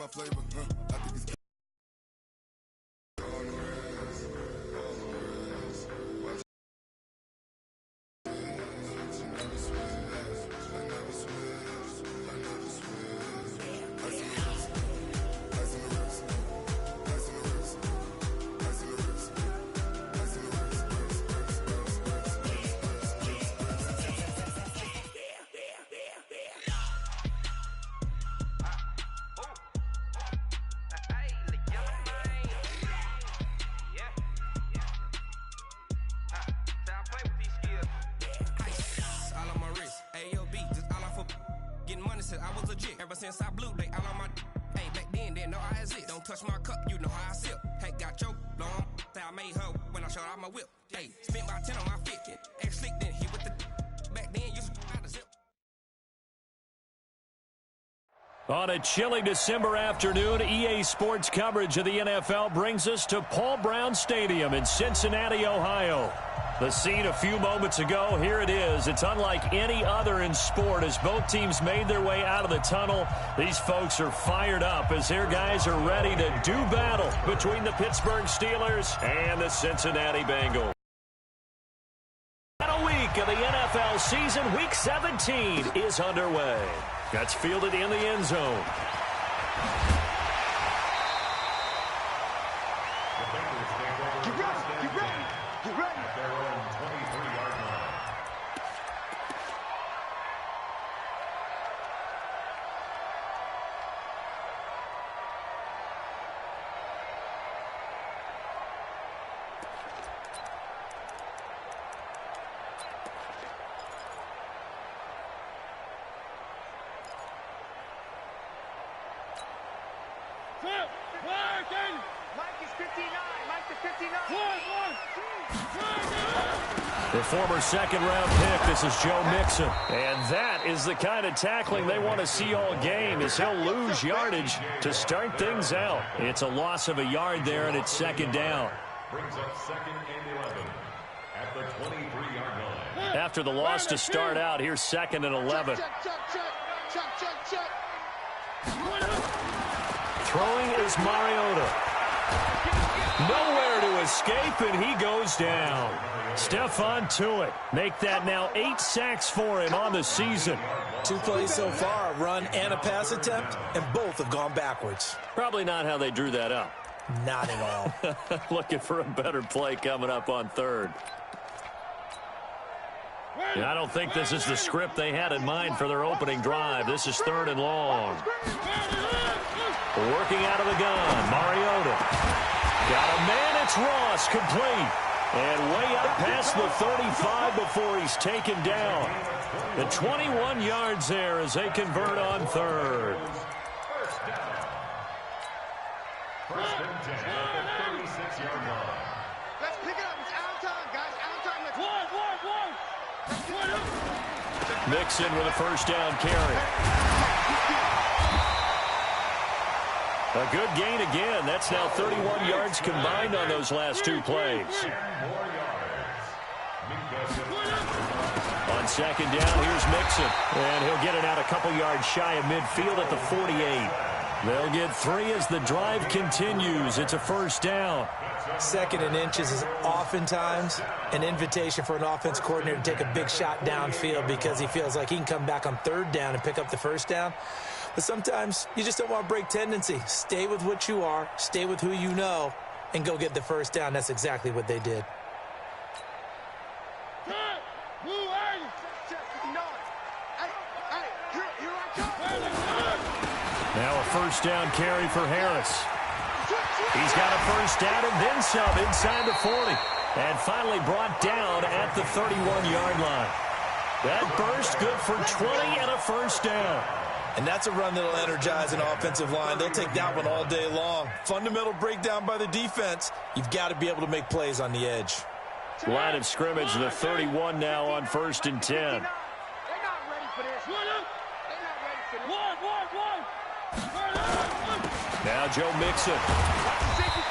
my flavor. I think it's I was legit. Ever since I blew, they all on my hey, back then, didn't know I exist. Don't touch my cup, you know how I sip. Hey, got your long, I made her when I showed out my whip. Hey, spent about 10 on my fit. Ex slick, then hit with the back then, used to out the zip. On a chilly December afternoon, EA Sports coverage of the NFL brings us to Paul Brown Stadium in Cincinnati, Ohio. The scene a few moments ago, here it is. It's unlike any other in sport as both teams made their way out of the tunnel. These folks are fired up as their guys are ready to do battle between the Pittsburgh Steelers and the Cincinnati Bengals. A week of the NFL season, Week 17 is underway. That's fielded in the end zone. The former second-round pick, this is Joe Mixon. And that is the kind of tackling they want to see all game, as he'll lose yardage to start things out. It's a loss of a yard there, and it's second down. Brings up second and 11 at the 23-yard line. After the loss to start out, here's second and 11. Throwing is Mariota. Nowhere to escape, and he goes down. Stephon Tuitt make that now 8 sacks for him on the season. 2 plays so far, a run and a pass attempt, and both have gone backwards. Probably not how they drew that up. Not at all. Looking for a better play coming up on third. And I don't think this is the script they had in mind for their opening drive. This is third and long. Working out of the gun, Mariota. Got a man, it's Ross, complete. And way out past the 35 before he's taken down. The 21 yards there as they convert on third. First and 10 at the 36-yard line. Let's pick it up. It's out time, guys. Out time. Let's Mixon with a first down carry. A good gain again. That's now 31 yards combined on those last 2 plays. On second down, here's Mixon. And he'll get it out a couple yards shy of midfield at the 48. They'll get 3 as the drive continues. It's a first down. Second and inches is oftentimes an invitation for an offense coordinator to take a big shot downfield because he feels like he can come back on third down and pick up the first down. But sometimes you just don't want to break tendency. Stay with what you are, stay with who you know, and go get the first down. That's exactly what they did. Now a first down carry for Harris. He's got a first down and then some inside the 40. And finally brought down at the 31-yard line. That burst good for 20 and a first down. And that's a run that'll energize an offensive line. They'll take that one all day long. Fundamental breakdown by the defense. You've got to be able to make plays on the edge. Line of scrimmage, the 31 now on first and 10. They're not ready for this. Now Joe Mixon.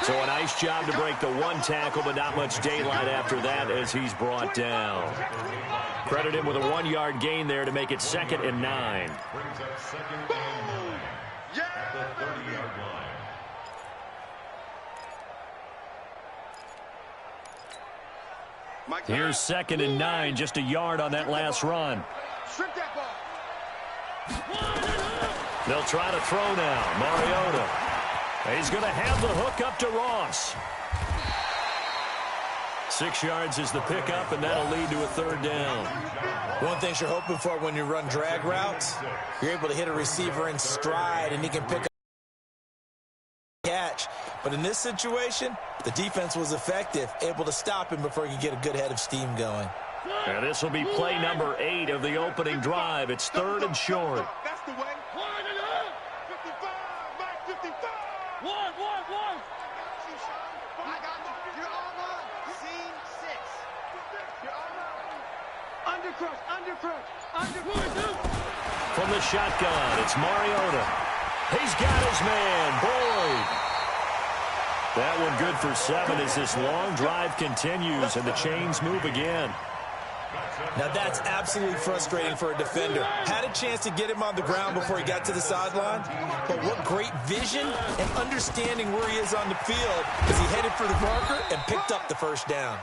So a nice job to break the 1 tackle, but not much daylight after that as he's brought down. Credit him with a 1-yard gain there to make it second and 9. Brings up second and 9 at the 30-yard line. Here's 2nd and 9, just a yard on that last run. Strip that ball. They'll try to throw now. Mariota. He's going to have the hook up to Ross. 6 yards is the pickup, and that'll lead to a 3rd down. One thing you're hoping for when you run drag routes, you're able to hit a receiver in stride, and he can pick up a catch. But in this situation, the defense was effective, able to stop him before he could get a good head of steam going. And this will be play number 8 of the opening drive. It's 3rd and short. That's the way. 55, Mike, 55. One. I got you. You're all on. Scene 6. You're all on. Undercrush. From the shotgun, it's Mariota. He's got his man, Boyd. That one good for 7 as this long drive continues and the chains move again. Now that's absolutely frustrating for a defender. Had a chance to get him on the ground before he got to the sideline, but what great vision and understanding where he is on the field as he headed for the marker and picked up the 1st down.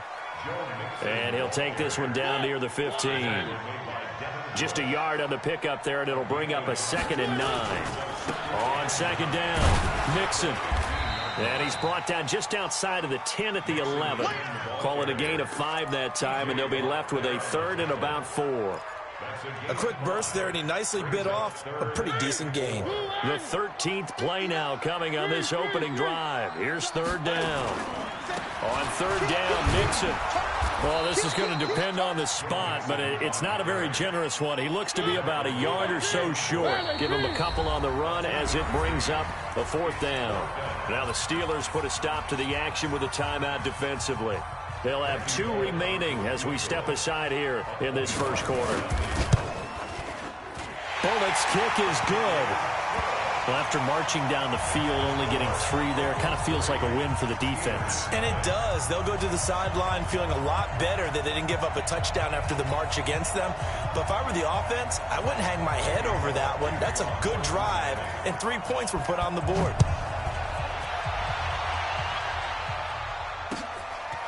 And he'll take this one down near the 15. Just a yard on the pickup there, and it'll bring up a 2nd and 9. On 2nd down, Mixon. And he's brought down just outside of the 10 at the 11. Call it a gain of 5 that time, and they'll be left with a 3rd and about 4. A quick burst there, and he nicely bit off a pretty decent gain. The 13th play now coming on this opening drive. Here's 3rd down. On 3rd down, Mixon. Well, this is going to depend on the spot, but it's not a very generous one. He looks to be about a yard or so short. Give him a couple on the run as it brings up a 4th down. Now the Steelers put a stop to the action with a timeout defensively. They'll have 2 remaining as we step aside here in this 1st quarter. Bullett's kick is good. Well, after marching down the field, only getting 3 there, kind of feels like a win for the defense. And it does. They'll go to the sideline feeling a lot better that they didn't give up a touchdown after the march against them. But if I were the offense, I wouldn't hang my head over that one. That's a good drive, and 3 points were put on the board.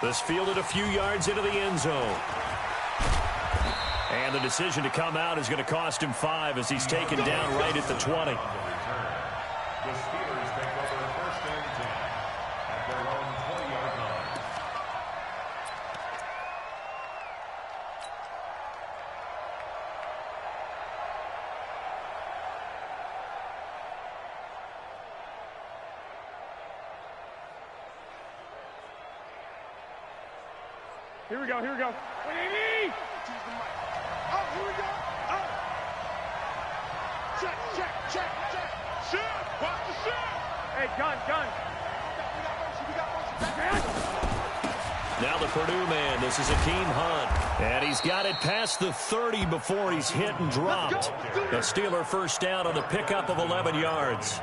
This fielded a few yards into the end zone. And the decision to come out is going to cost him 5 as he's taken down right at the 20. The Steelers take over 1st and 10 at their own 20-yard line. Here we go. 180. Oh, here we go. Oh. Check. Shoot. Watch the shoot. Hey, gun. We got motion. Now the Purdue man, this is Akeem Hunt. And he's got it past the 30 before he's hit and dropped. A Steeler 1st down on the pickup of 11 yards.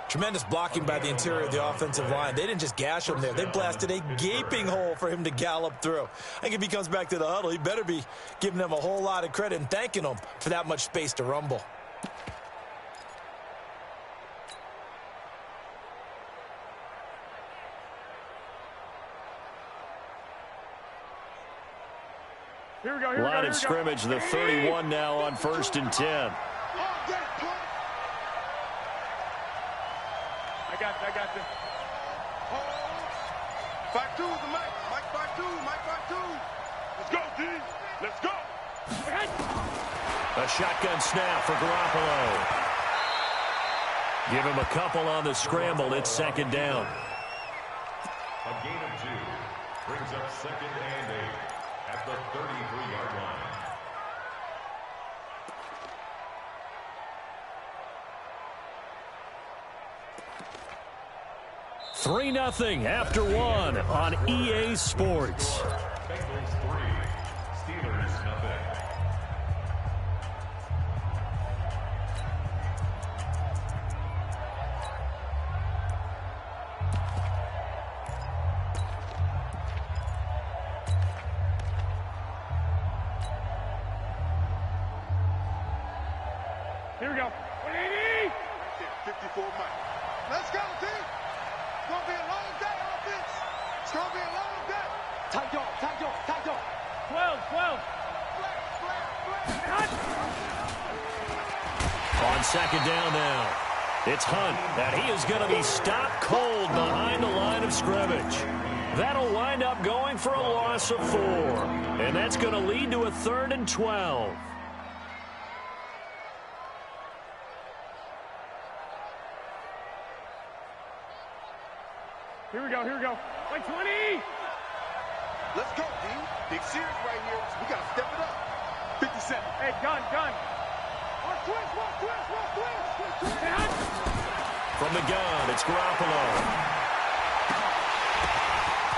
Tremendous blocking by the interior of the offensive line. They didn't just gash him there. They blasted a gaping hole for him to gallop through. I think if he comes back to the huddle, he better be giving them a whole lot of credit and thanking them for that much space to rumble. Here we go. Line of scrimmage, the 31 now on 1st and 10. I got this. 5-2 is the Mike. Mike 5-2. Let's go, D. Let's go. A shotgun snap for Garoppolo. Give him a couple on the scramble. It's 2nd down. A gain of 2 brings up 2nd and 8 at the 33-yard line. 3-0 after 1 on EA Sports. Bengals 3, Steelers 0. Here we go. 180. 54 Mike. Let's go, team. It's going to be a long day, offense. It's going to be a long day. Tight dog, tight dog, tight dog. 12. On second down now, it's Hunt, and he is going to be stopped cold behind the line of scrimmage. That'll wind up going for a loss of 4, and that's going to lead to a 3rd and 12. Here we go. Like 20! Let's go, D. Big series right here. We got to step it up. 57. Hey, gun. Watch twist. From the gun, it's Garoppolo.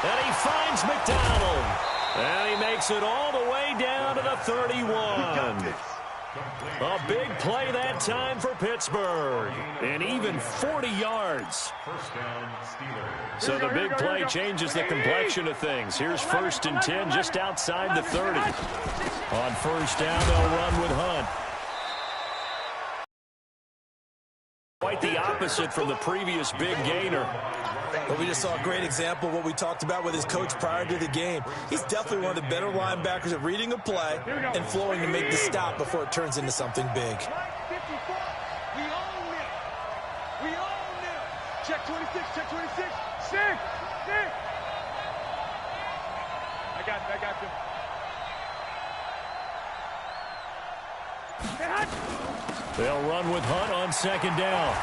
And he finds McDonald. And he makes it all the way down to the 31. A big play that time for Pittsburgh. And even 40 yards. First down, Steelers. So the big play changes the complexion of things. Here's 1st and 10 just outside the 30. On first down, they'll run with Hunt. Quite the opposite from the previous big gainer. But we just saw a great example of what we talked about with his coach prior to the game. He's definitely one of the better linebackers at reading a play and flowing to make the stop before it turns into something big. 54. We own it. Check 26. Stick! I got you. Hey, Hunt! They'll run with Hunt on second down.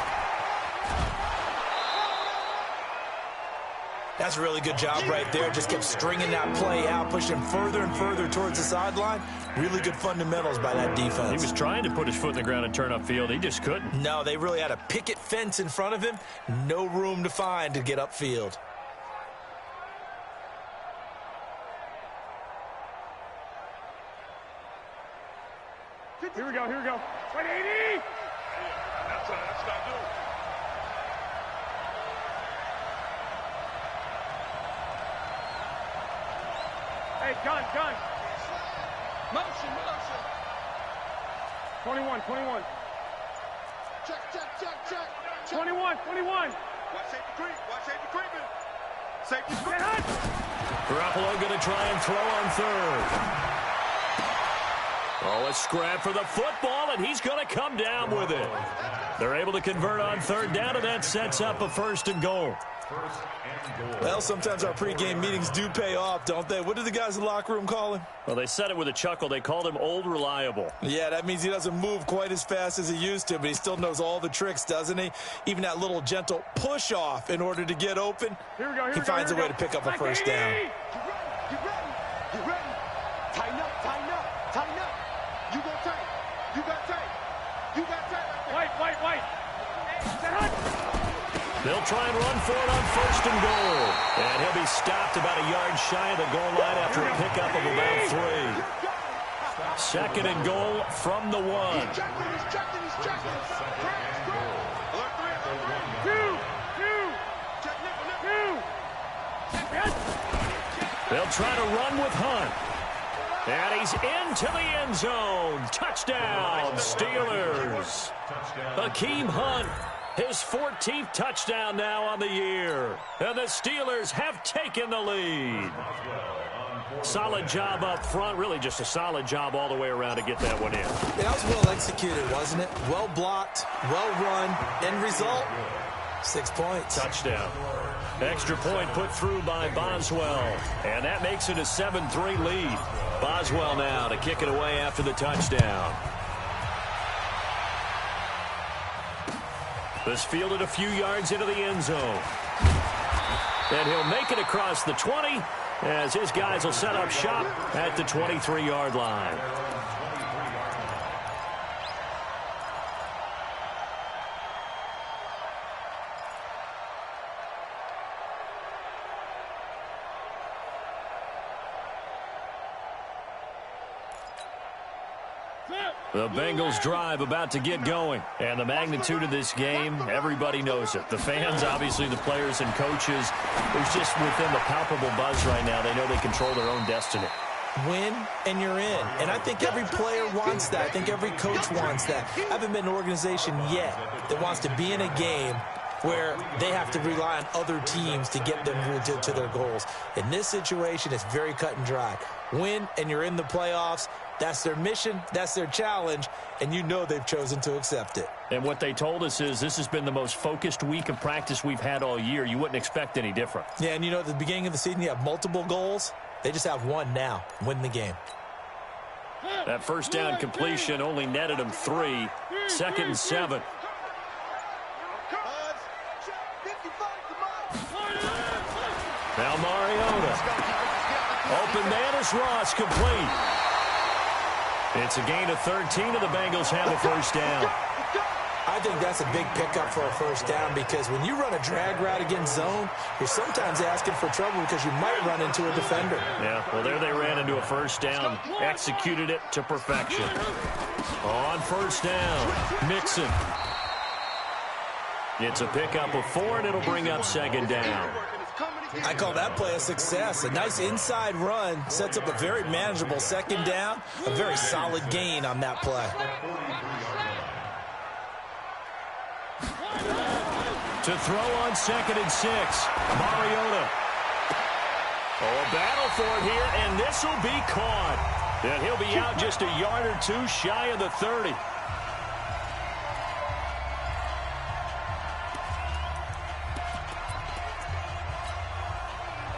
That's a really good job right there. Just kept stringing that play out, pushing him further and further towards the sideline. Really good fundamentals by that defense. He was trying to put his foot in the ground and turn upfield. He just couldn't. No, they really had a picket fence in front of him. No room to find to get upfield. Here we go. 180! That's what I do. Hey, gun. Motion. 21. Check. 21. Watch safety creeping. Safety Hey, creeping. Hunt! Garoppolo going to try and throw on 3rd. Oh, a scrap for the football, and he's going to come down with it. They're able to convert on 3rd down, and that sets up a 1st and goal. Well, sometimes our pregame meetings do pay off, don't they? What do the guys in the locker room call him? Well, they said it with a chuckle. They called him Old Reliable. Yeah, that means he doesn't move quite as fast as he used to, but he still knows all the tricks, doesn't he? Even that little gentle push-off in order to get open. He finds a way to pick up a 1st down. Get ready. Tighten up. You got tape. White. Hey, Hunt! They'll try and run for it on 1st and goal. And he'll be stopped about a yard shy of the goal line after a pickup of about 3. 2nd and goal from the 1. He's checking. Alert 2. They'll try to run with Hunt. And he's into the end zone. Touchdown, Steelers. Hakeem Hunt, his 14th touchdown now on the year. And the Steelers have taken the lead. Solid job up front. Really just a solid job all the way around to get that one in. That was well executed, wasn't it? Well blocked, well run. End result, 6 points. Touchdown. Extra point put through by Boswell. And that makes it a 7-3 lead. Boswell now to kick it away after the touchdown. This fielded a few yards into the end zone. And he'll make it across the 20 as his guys will set up shop at the 23-yard line. The Bengals drive about to get going. And the magnitude of this game, everybody knows it. The fans, obviously the players and coaches. There's just within the palpable buzz right now. They know they control their own destiny. win, and you're in. And I think every player wants that. I think every coach wants that. I haven't been an organization yet that wants to be in a game where they have to rely on other teams to get them to their goals. In this situation, it's very cut and dry. Win, and you're in the playoffs. That's their mission. That's their challenge. And you know they've chosen to accept it. And what they told us is this has been the most focused week of practice we've had all year. You wouldn't expect any different. Yeah, and you know, at the beginning of the season, you have multiple goals. They just have one now. Win the game. That first down completion only netted them 3. 2nd and 7. Now Mariota. Open man is Ross, complete. It's a gain of 13, and the Bengals have a first down. I think that's a big pickup for a first down because when you run a drag route against zone, you're sometimes asking for trouble because you might run into a defender. Yeah, well, there they ran into a first down. Executed it to perfection. On first down, Mixon. It's a pickup of 4, and it'll bring up 2nd down. I call that play a success. A nice inside run sets up a very manageable 2nd down. A very solid gain on that play. To throw on 2nd and 6, Mariota. Oh, a battle for it here, and this will be caught. And he'll be out just a yard or 2 shy of the 30.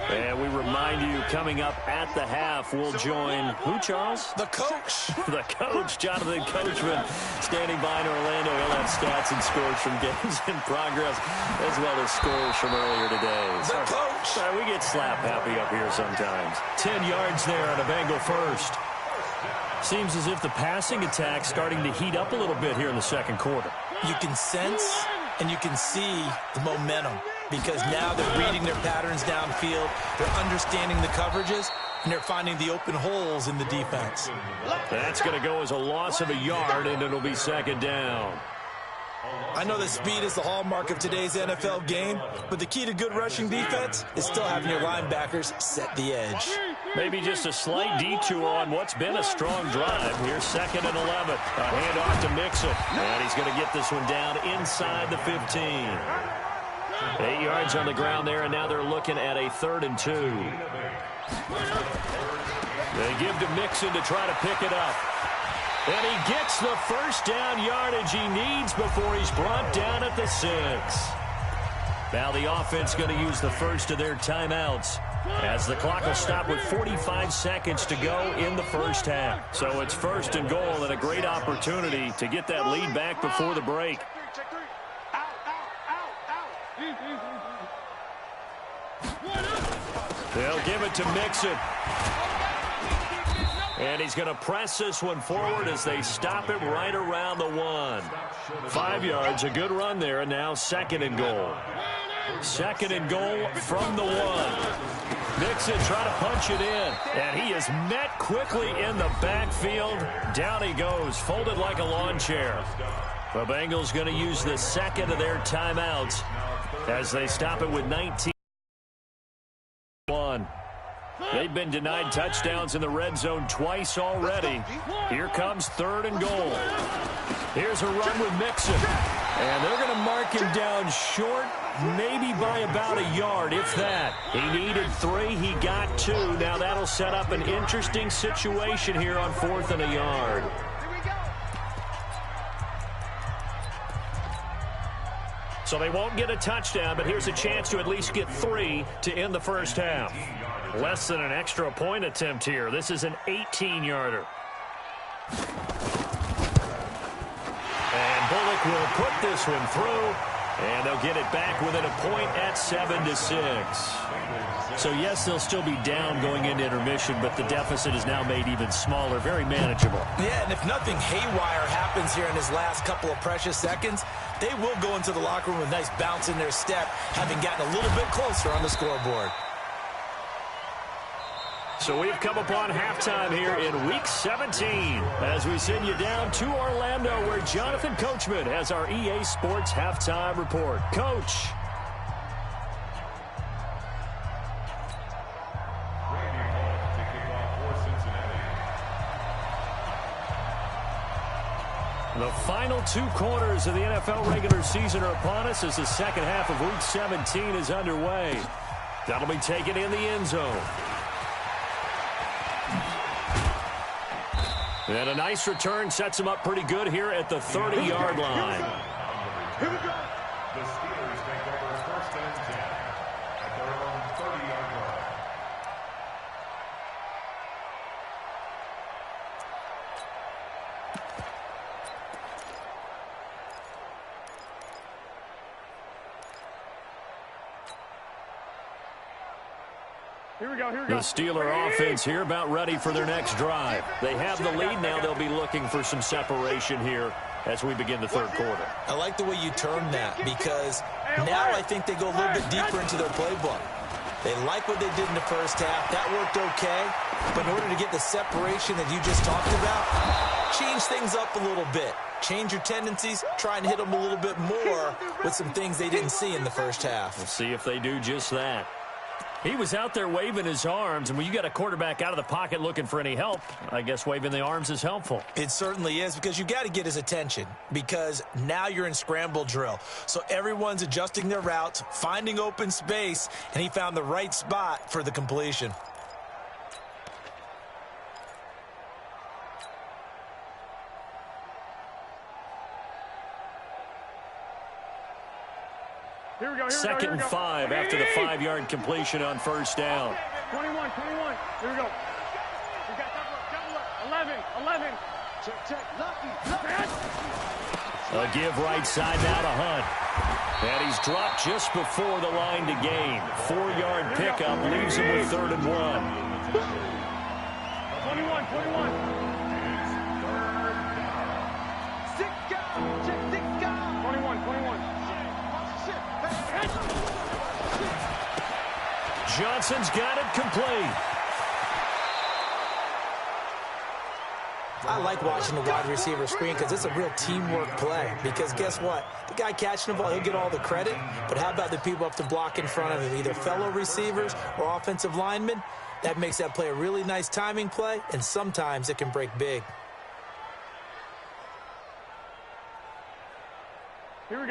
And we remind you, coming up at the half, we'll join who, Charles? The coach. The coach, Jonathan Coachman, standing by in Orlando. He'll have stats and scores from games in progress, as well as scores from earlier today. The coach. Sorry, we get slap happy up here sometimes. 10 yards there on a Bengal first. Seems as if the passing attack's starting to heat up a little bit here in the second quarter. You can sense and you can see the momentum because now they're reading their patterns downfield, they're understanding the coverages, and they're finding the open holes in the defense. That's going to go as a loss of a yard, and it'll be 2nd down. I know that speed is the hallmark of today's NFL game, but the key to good rushing defense is still having your linebackers set the edge. Maybe just a slight detour on what's been a strong drive. Here's 2nd and 11. A handoff to Mixon. And he's going to get this one down inside the 15. 8 yards on the ground there, and now they're looking at a 3rd and 2. They give to Mixon to try to pick it up. And he gets the first down yardage he needs before he's brought down at the 6. Now the offense going to use the first of their timeouts as the clock will stop with 45 seconds to go in the first half. So it's 1st and goal and a great opportunity to get that lead back before the break. They'll give it to Mixon. And he's going to press this one forward as they stop him right around the 1. 5 yards, a good run there, and now 2nd and goal. 2nd and goal from the 1. Mixon trying to punch it in, and he is met quickly in the backfield. Down he goes, folded like a lawn chair. The Bengals going to use the 2nd of their timeouts as they stop it with 19. They've been denied touchdowns in the red zone twice already. Here comes 3rd and goal. Here's a run with Mixon. And they're going to mark him down short, maybe by about a yard, if that. He needed 3. He got 2. Now that'll set up an interesting situation here on 4th and a yard. So they won't get a touchdown, but here's a chance to at least get 3 to end the first half. Less than an extra point attempt here. This is an 18-yarder. And Bullock will put this one through, and they'll get it back within a point at 7-6. So, yes, they'll still be down going into intermission, but the deficit is now made even smaller, very manageable. Yeah, and if nothing haywire happens here in his last couple of precious seconds, they will go into the locker room with a nice bounce in their step, having gotten a little bit closer on the scoreboard. So we've come upon halftime here in Week 17 as we send you down to Orlando where Jonathan Coachman has our EA Sports Halftime Report. Coach. Randy Moss to kick off for Cincinnati. The final 2 quarters of the NFL regular season are upon us as the second half of Week 17 is underway. That'll be taken in the end zone. And a nice return sets him up pretty good here at the 30-yard line. Here we go. The Steelers take over first and 10 at their own 30-yard line. Here we go. The Steeler offense here about ready for their next drive. They have the lead now. They'll be looking for some separation here as we begin the third quarter. I like the way you term that because now I think they go a little bit deeper into their playbook. They like what they did in the first half. That worked okay. But in order to get the separation that you just talked about, change things up a little bit. Change your tendencies. Try and hit them a little bit more with some things they didn't see in the first half. We'll see if they do just that. He was out there waving his arms, and when you got a quarterback out of the pocket looking for any help, I guess waving the arms is helpful. It certainly is because you got to get his attention because now you're in scramble drill. So everyone's adjusting their routes, finding open space, and he found the right spot for the completion. Here we go. Second and 5 after the 5-yard completion on first down. 21. Here we go. We got double up. 11. Check. Lucky. A give right side now to Hunt. And he's dropped just before the line to gain. 4-yard pickup leaves him with 3rd and 1. 21. Six guard. 21. Johnson's got it complete. I like watching the wide receiver screen because it's a real teamwork play. Because guess what? The guy catching the ball, he'll get all the credit. But how about the people up to block in front of him, either fellow receivers or offensive linemen? That makes that play a really nice timing play, and sometimes it can break big.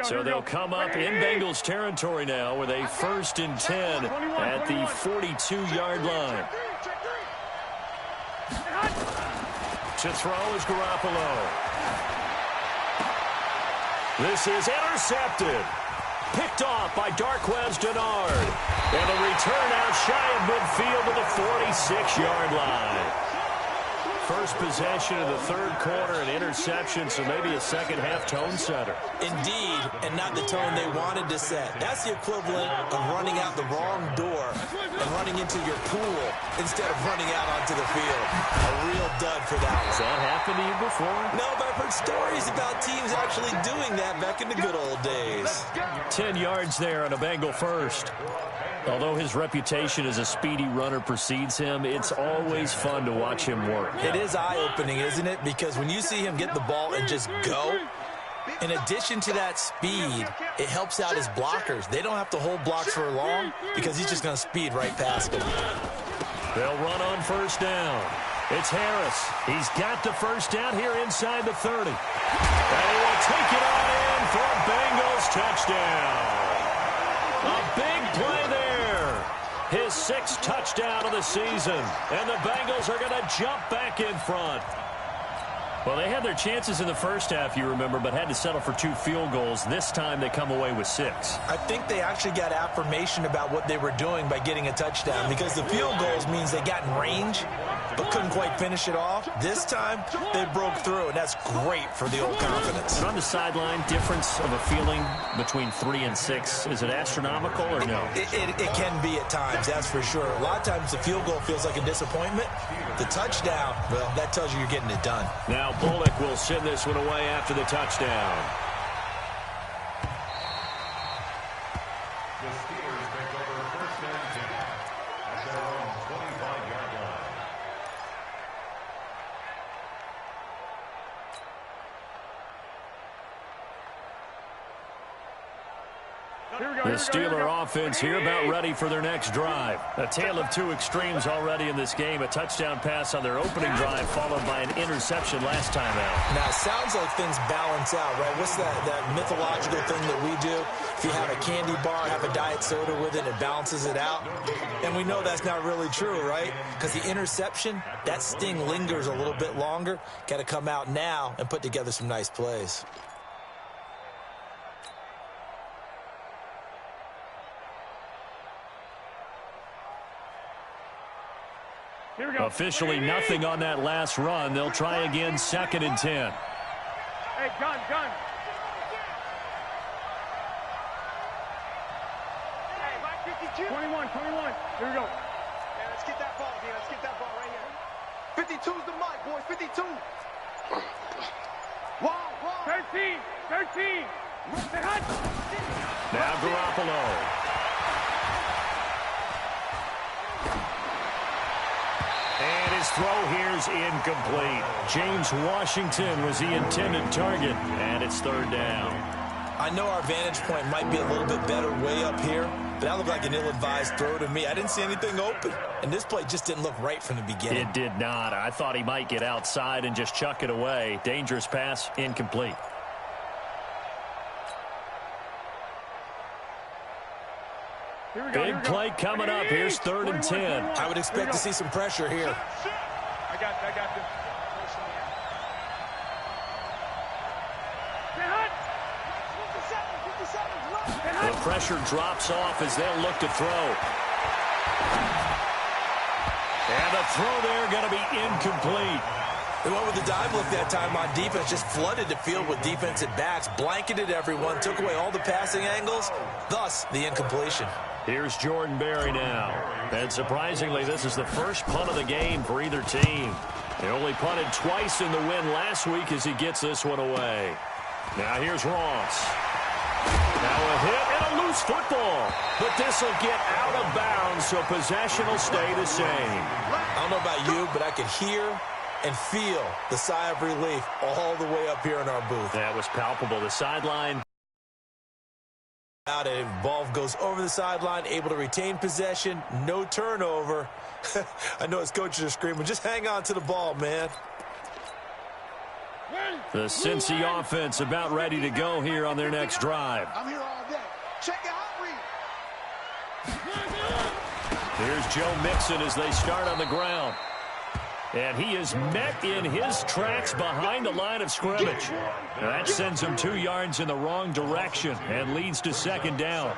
So they'll come up in Bengals territory now with a 1st and 10 at the 42-yard line. To throw is Garoppolo. This is intercepted. Picked off by Darquez Dennard. And a return out shy of midfield to the 46-yard line. First possession of the third quarter, an interception, so maybe a second-half tone setter. Indeed, and not the tone they wanted to set. That's the equivalent of running out the wrong door and running into your pool instead of running out onto the field. A real dud for that one. Has that happened to you before? No, but I've heard stories about teams actually doing that back in the good old days. 10 yards there on a Bengal first. Although his reputation as a speedy runner precedes him, it's always fun to watch him work. It is eye-opening, isn't it? Because when you see him get the ball and just go, in addition to that speed, it helps out his blockers. They don't have to hold blocks for long because he's just going to speed right past them. They'll run on first down. It's Harris. He's got the first down here inside the 30. And he will take it on in for a Bengals touchdown. A big play there. His 6th touchdown of the season. And the Bengals are going to jump back in front. Well, they had their chances in the first half, you remember, but had to settle for 2 field goals. This time they come away with 6. I think they actually got affirmation about what they were doing by getting a touchdown because the field goals means they got in range but couldn't quite finish it off. This time, they broke through, and that's great for the old confidence. And on the sideline, difference of a feeling between 3 and 6, is it astronomical or no? It can be at times, that's for sure. A lot of times the field goal feels like a disappointment. The touchdown, well, that tells you you're getting it done. Now Bullock will send this one away after the touchdown. The Steelers take over first and 10 at their own 25-yard line. The Steeler offense here about ready for their next drive. A tale of two extremes already in this game. A touchdown pass on their opening drive followed by an interception last time out. Now, it sounds like things balance out, right? What's that mythological thing that we do? If you have a candy bar, have a diet soda with it, it balances it out. And we know that's not really true, right? Because the interception, that sting lingers a little bit longer. Got to come out now and put together some nice plays. Officially nothing on that last run. They'll try again, 2nd and 10. Hey, gun. Hey, 21. Here we go. Yeah, let's get that ball, D. Let's get that ball right here. 52's the mic, boys. 52. Wow. 13. Now Garoppolo. And his throw here's incomplete. James Washington was the intended target, and it's 3rd down. I know our vantage point might be a little bit better way up here, but that looked like an ill-advised throw to me. I didn't see anything open, and this play just didn't look right from the beginning. It did not. I thought he might get outside and just chuck it away. Dangerous pass, incomplete. Big play coming up. Here's 3rd and 10. I would expect to see some pressure here. I got this. The pressure drops off as they'll look to throw. And the throw there going to be incomplete. They went with the dive look that time on defense, just flooded the field with defensive backs, blanketed everyone, took away all the passing angles, thus the incompletion. Here's Jordan Berry now. And surprisingly, this is the first punt of the game for either team. They only punted twice in the win last week as he gets this one away. Now here's Ross. Now a hit and a loose football. But this will get out of bounds, so possession will stay the same. I don't know about you, but I could hear and feel the sigh of relief all the way up here in our booth. That was palpable. The sideline. Out and ball goes over the sideline, able to retain possession, no turnover. I know his coaches are screaming, just hang on to the ball, man. The Cincy offense about ready to go here on their next drive. I'm here all day. Check it out, read. Here's Joe Mixon as they start on the ground. And he is met in his tracks behind the line of scrimmage. That sends him 2 yards in the wrong direction and leads to 2nd down.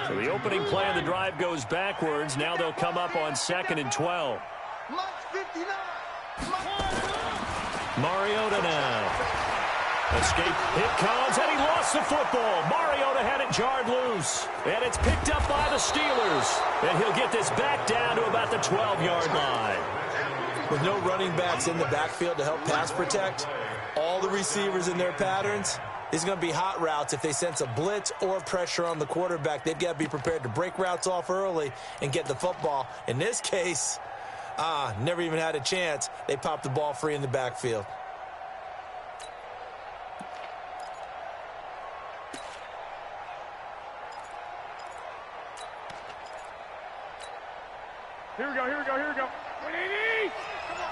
So the opening play of the drive goes backwards. Now they'll come up on 2nd and 12. Mariota now. Escape, hit comes, and he lost the football. Mariota had it jarred loose, and it's picked up by the Steelers. And he'll get this back down to about the 12-yard line. With no running backs in the backfield to help pass protect, all the receivers in their patterns, these are going to be hot routes. If they sense a blitz or pressure on the quarterback, they've got to be prepared to break routes off early and get the football. In this case, never even had a chance. They popped the ball free in the backfield. Here we go. 180! Come on.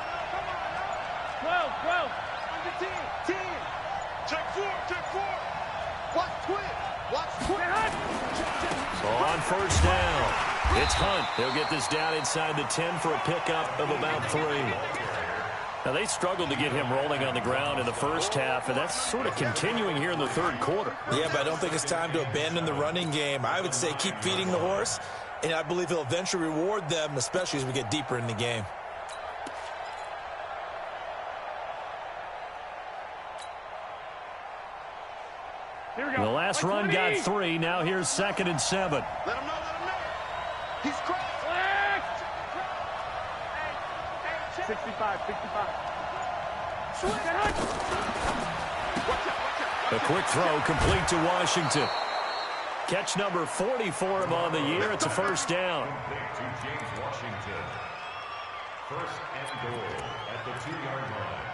12. Under 10. Check 4. Watch twin. So on 1st down, it's Hunt. He'll get this down inside the 10 for a pickup of about 3. Now, they struggled to get him rolling on the ground in the first half, and that's sort of continuing here in the 3rd quarter. Yeah, but I don't think it's time to abandon the running game. I would say keep feeding the horse, and I believe he'll eventually reward them, especially as we get deeper in the game. The last run got 3. Now here's 2nd and 7. Let him know. He's cracked. 65. A quick throw complete to Washington. Catch number 40 for him on the year. It's a 1st down. To James Washington. 1st and goal at the 2-yard line.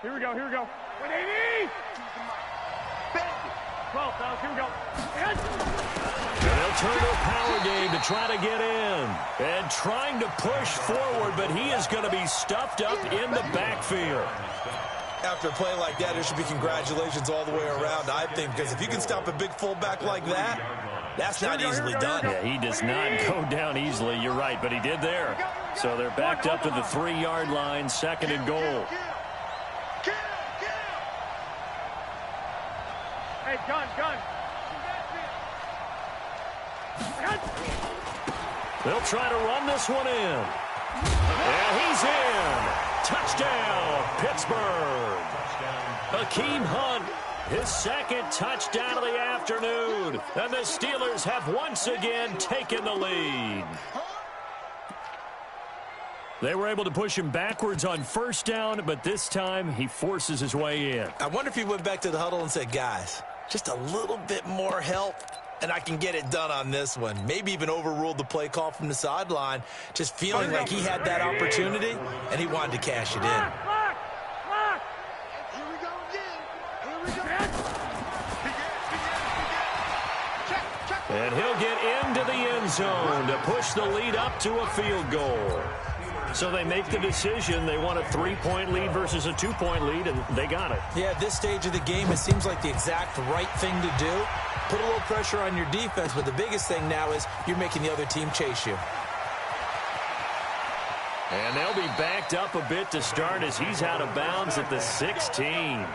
Here we go. 180! 12, fellas, here we go. And they'll turn to a power game to try to get in. And trying to push forward, but he is going to be stuffed up in the backfield. After a play like that, there should be congratulations all the way around, I think, because if you can stop a big fullback like that, that's not easily done. Yeah, he does not go down easily. You're right, but he did there. So they're backed up to the 3-yard line, 2nd and goal. Hey, gun. They'll try to run this one in. And he's in. Touchdown, Pittsburgh. Hakeem Hunt, his 2nd touchdown of the afternoon. And the Steelers have once again taken the lead. They were able to push him backwards on 1st down, but this time he forces his way in. I wonder if he went back to the huddle and said, guys, just a little bit more help, and I can get it done on this one. Maybe even overruled the play call from the sideline, just feeling like he had that opportunity, and he wanted to cash it in. Lock. Here we go again. And he'll get into the end zone to push the lead up to a field goal. So they make the decision. They want a 3-point lead versus a 2-point lead, and they got it. Yeah, at this stage of the game, it seems like the exact right thing to do. Put a little pressure on your defense, but the biggest thing now is you're making the other team chase you. And they'll be backed up a bit to start as he's out of bounds at the 16.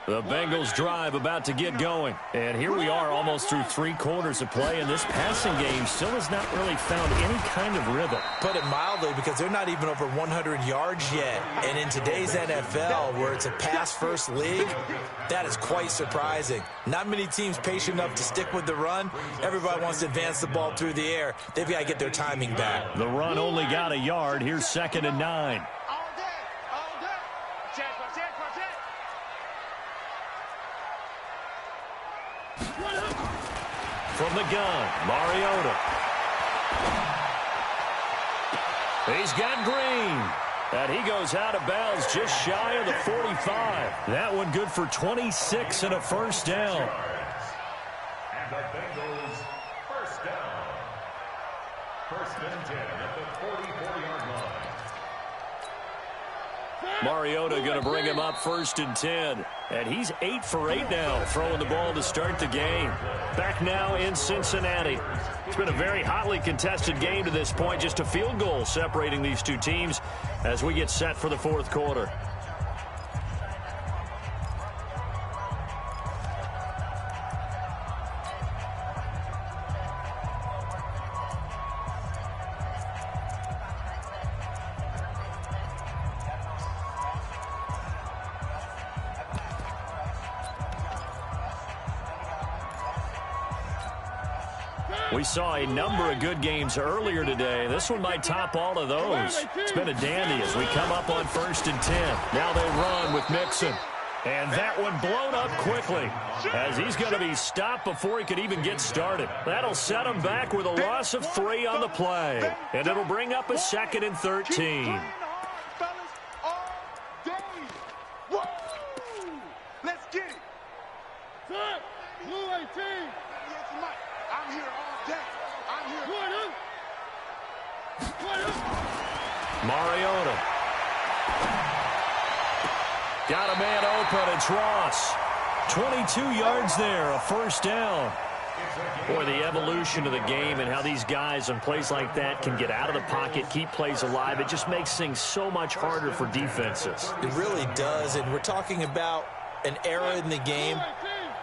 The Bengals drive about to get going. And here we are almost through 3 quarters of play, and this passing game still has not really found any kind of rhythm. Put it mildly, because they're not even over 100 yards yet. And in today's NFL, where it's a pass-first league, that is quite surprising. Not many teams patient enough to stick with the run. Everybody wants to advance the ball through the air. They've got to get their timing back. The run only got a yard. Here's 2nd and 9. From the gun, Mariota. He's got Green. And he goes out of bounds just shy of the 45. That one good for 26 and a 1st down. And the Bengals, 1st down. 1st and 10 at the 44-yard line. Mariota going to bring him up 1st and 10. And he's 8 for 8 now, throwing the ball to start the game. Back now in Cincinnati. It's been a very hotly contested game to this point. Just a field goal separating these two teams as we get set for the 4th quarter. We saw a number of good games earlier today. This one might top all of those. It's been a dandy as we come up on 1st and 10. Now they run with Mixon. And that one blown up quickly as he's going to be stopped before he could even get started. That'll set him back with a loss of 3 on the play. And it'll bring up a 2nd and 13. Let's get it. Blue 18. I'm here all day. I'm here. Mariota. Got a man open. It's Ross. 22 yards there, a 1st down. Boy, the evolution of the game and how these guys in plays like that can get out of the pocket, keep plays alive, it just makes things so much harder for defenses. It really does, and we're talking about an era in the game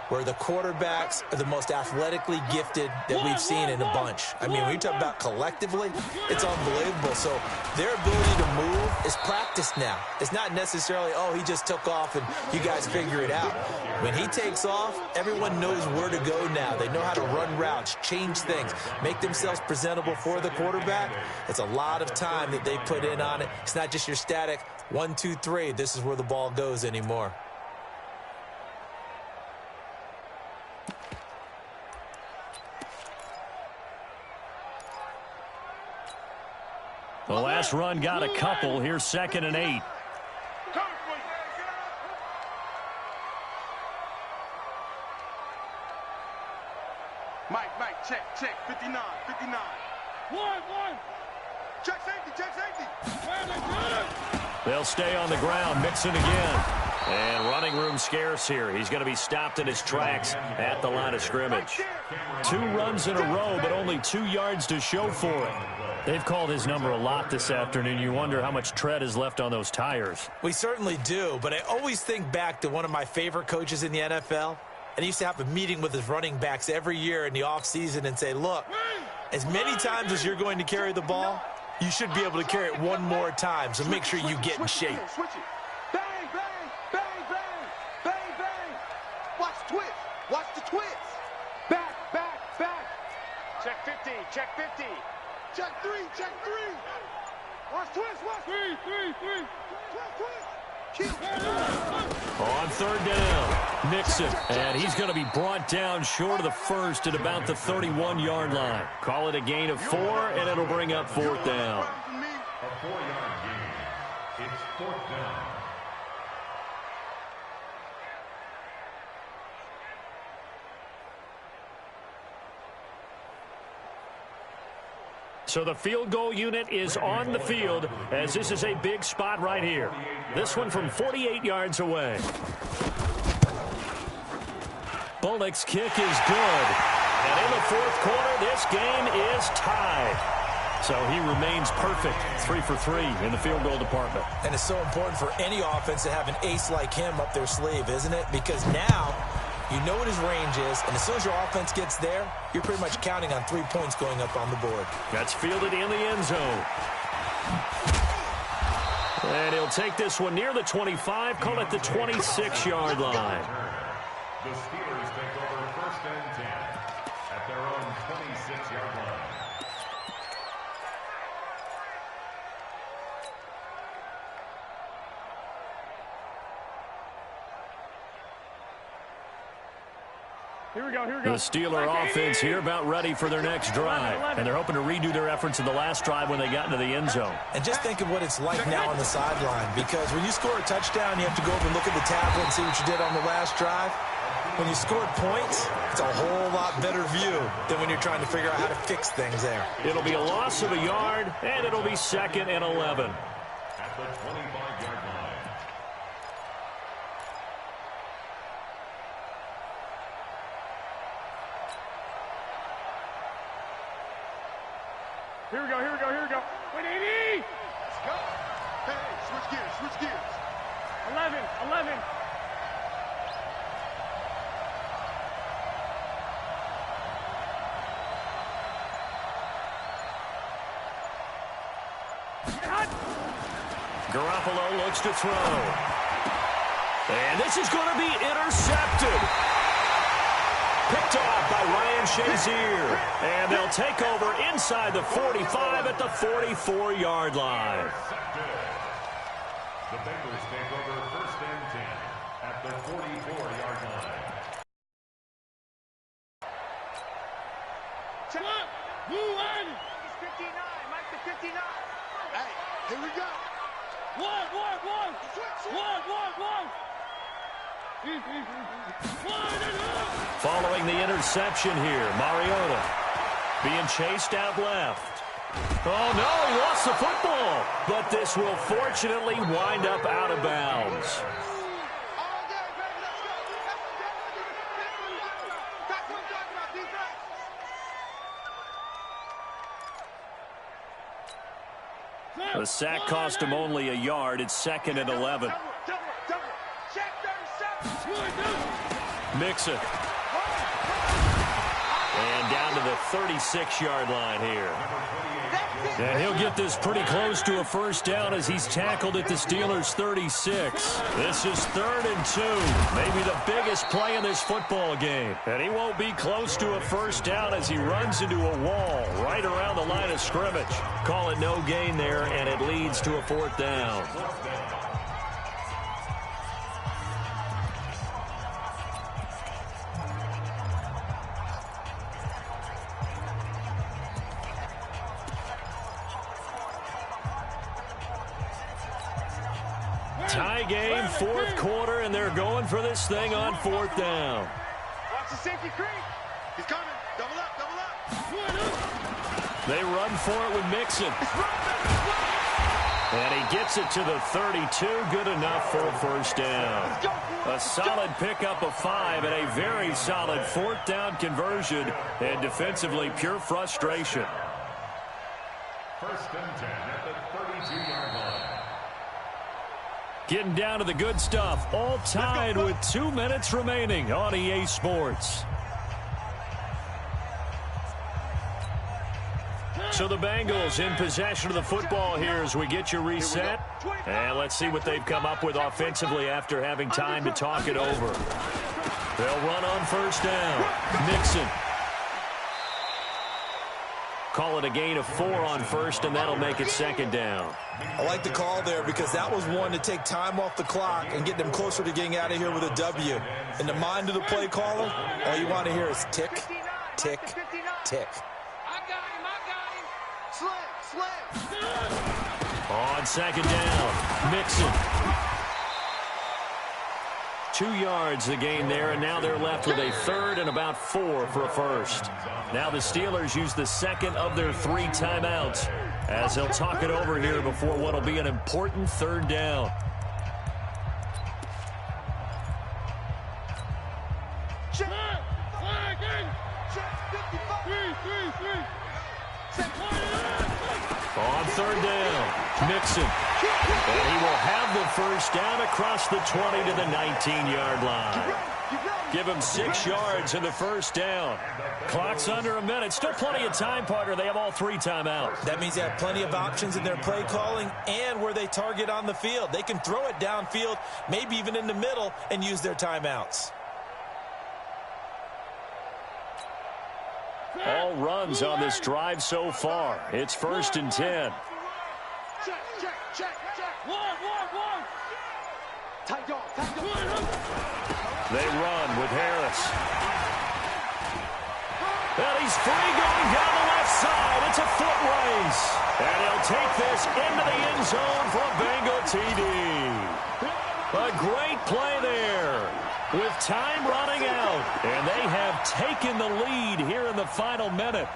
where the quarterbacks are the most athletically gifted that we've seen in a bunch. I mean, when you talk about collectively, it's unbelievable. So their ability to move is practiced now. It's not necessarily, oh, he just took off and you guys figure it out. When he takes off, everyone knows where to go now. They know how to run routes, change things, make themselves presentable for the quarterback. It's a lot of time that they put in on it. It's not just your static 1, 2, 3. This is where the ball goes anymore. The last run got a couple. Here's 2nd and 8. Mike, check, 59. 1. Check safety. They'll stay on the ground, mixing again. And running room scarce here. He's going to be stopped in his tracks at the line of scrimmage. 2 runs in a row, but only 2 yards to show for it. They've called his number a lot this afternoon. You wonder how much tread is left on those tires. We certainly do, but I always think back to one of my favorite coaches in the NFL. And he used to have a meeting with his running backs every year in the offseason and say, look, as many times as you're going to carry the ball, you should be able to carry it one more time, so make sure you get in shape. Switch it. Bang, bang, bang, bang, bang, bang. Watch the twist. Watch the twist. Back. Check 50. Check 3. Watch twist. Three. Twist. On 3rd down, Nixon, and he's going to be brought down short of the first at about the 31-yard line. Call it a gain of 4, and it'll bring up 4th down. A 4-yard gain. It's 4th down. So the field goal unit is on the field as this is a big spot right here. This one from 48 yards away. Bullock's kick is good. And in the 4th quarter, this game is tied. So he remains perfect, 3 for 3 in the field goal department. And it's so important for any offense to have an ace like him up their sleeve, isn't it? Because now you know what his range is, and as soon as your offense gets there, you're pretty much counting on 3 points going up on the board. That's fielded in the end zone. And he'll take this one near the 25, call it the 26-yard line. The Steelers take over 1st and 10 at their own 26-yard line. Here we go. The Steeler offense here about ready for their next drive. And they're hoping to redo their efforts in the last drive when they got into the end zone. And just think of what it's like now on the sideline, because when you score a touchdown, you have to go over and look at the tablet and see what you did on the last drive. When you scored points, it's a whole lot better view than when you're trying to figure out how to fix things there. It'll be a loss of a yard, and it'll be 2nd and 11. At the 25-yard line. Here we go. 180. Let's go. Hey, switch gears. 11. Garoppolo looks to throw. And this is going to be intercepted. Picked off by Ryan Shazier. And they'll take over inside the 45 at the 44-yard line. The Bengals take over 1st and 10 at the 44-yard line. Check. Blue line. 59. Mike the 59. Hey, here we go. One. Following the interception here, Mariota being chased out left. Oh, no, he lost the football. But this will fortunately wind up out of bounds. The sack cost him only a yard. It's 2nd and 11. Mixon. And down to the 36-yard line here. And he'll get this pretty close to a first down as he's tackled at the Steelers' 36. This is 3rd and 2. Maybe the biggest play in this football game. And he won't be close to a first down as he runs into a wall right around the line of scrimmage. Call it no gain there, and it leads to a 4th down. Tie game, 4th quarter, and they're going for this thing on 4th down. Watch the safety creep. He's coming. Double up, double up. They run for it with Mixon. And he gets it to the 32. Good enough for a first down. A solid pickup of 5 and a very solid 4th down conversion. And defensively, pure frustration. 1st and 10 at the 32-yard line. Getting down to the good stuff. All tied with 2 minutes remaining on EA Sports. So the Bengals in possession of the football here as we get you reset. And let's see what they've come up with offensively after having time to talk it over. They'll run on 1st down. Mixon. Call it a gain of 4 on 1st, and that'll make it 2nd down. I like the call there because that was one to take time off the clock and get them closer to getting out of here with a W. In the mind of the play caller, all you want to hear is tick, tick, tick. I got him. Slim. On 2nd down, Mixon. 2 yards the gain there, and now they're left with a 3rd and about 4 for a first. Now the Steelers use the 2nd of their 3 timeouts as they'll talk it over here before what will be an important 3rd down. On 3rd down, Mixon. And he will have the first down across the 20 to the 19-yard line. Give him 6 yards in the first down. Clock's under a minute. Still plenty of time, partner. They have all 3 timeouts. That means they have plenty of options in their play calling and where they target on the field. They can throw it downfield, maybe even in the middle, and use their timeouts. All runs on this drive so far. It's 1st and 10. Check. One. Tight dog. They run with Harris. And he's free going down the left side. It's a foot race. And he'll take this into the end zone for a Bengal TD. A great play there with time running out. And they have taken the lead here in the final minute.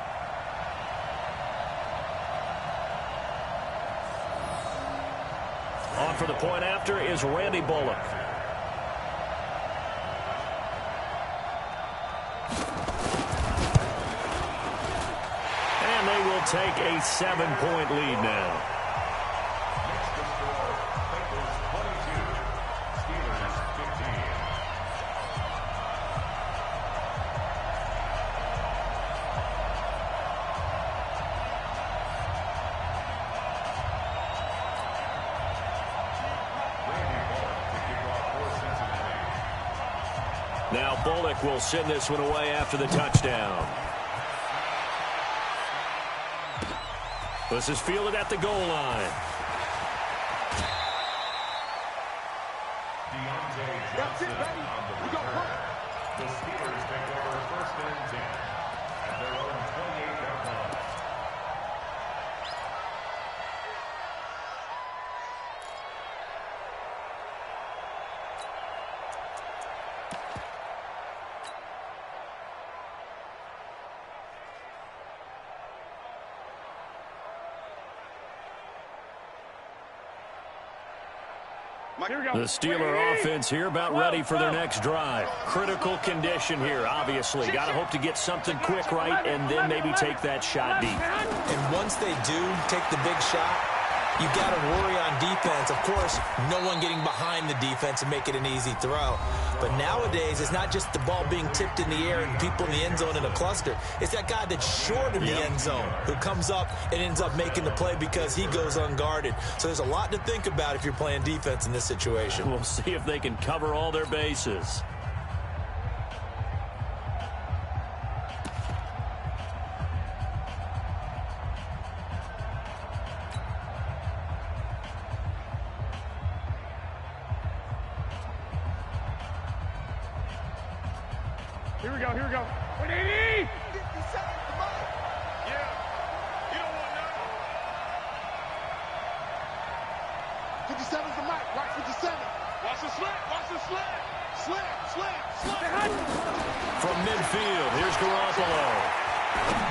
On for the point after is Randy Bullock. And they will take a 7-point lead now. Next to score, Bengals 22, Steelers 15. Now Bullock will send this one away after the touchdown. This is fielded at the goal line. That's it, baby. We got one. The Steelers take over 1st and 10 at their own 28-yard line. The Steeler offense here about ready for their next drive. Critical condition here, obviously. Got to hope to get something quick right and then maybe take that shot deep. And once they do take the big shot, you got to worry on defense. Of course, no one getting behind the defense and make it an easy throw. But nowadays, it's not just the ball being tipped in the air and people in the end zone in a cluster. It's that guy that's short in the end zone who comes up and ends up making the play because he goes unguarded. So there's a lot to think about if you're playing defense in this situation. We'll see if they can cover all their bases. Here we go, here we go. 180! 57 to Mike. Yeah. You don't want none. 57 to Mike. Watch 57. Watch the slant. Watch the slant. Slam, slam, slam. From midfield, here's Garoppolo.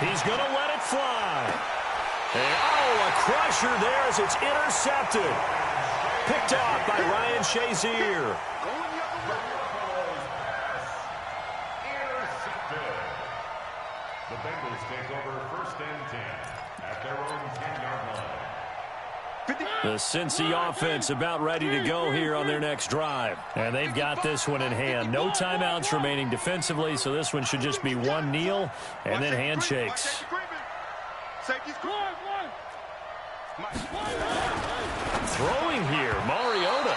He's going to let it fly. And, a crusher there as it's intercepted. Picked off by Ryan Shazier. Going the other way. The Bengals take over 1st and 10 at their own 10-yard line. The Cincy offense about ready to go here on their next drive. And they've got this one in hand. No timeouts remaining defensively, so this one should just be one kneel and then handshakes. Safety's Throwing here, Mariota.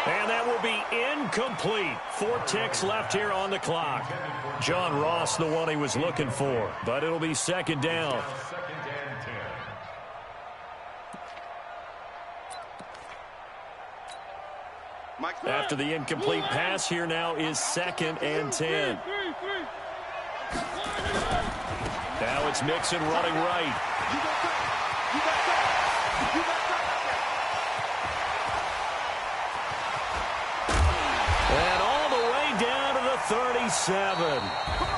And that will be incomplete. 4 ticks left here on the clock. John Ross, the one he was looking for. But it'll be 2nd down. 2nd and 10. After the incomplete pass, here now is 2nd and 10. Now it's Mixon running right. And all the way down to the 37.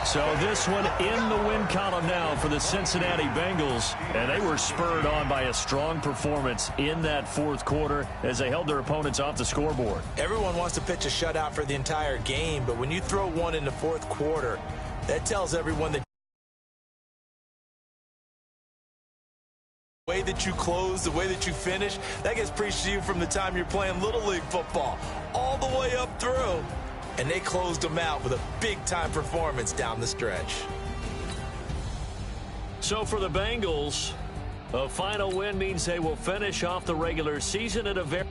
So this one in the win column now for the Cincinnati Bengals. And they were spurred on by a strong performance in that 4th quarter as they held their opponents off the scoreboard. Everyone wants to pitch a shutout for the entire game, but when you throw one in the 4th quarter, that tells everyone that the way that you close, the way that you finish, that gets preached to you from the time you're playing Little League football all the way up through. And they closed them out with a big-time performance down the stretch. So for the Bengals, a final win means they will finish off the regular season at a very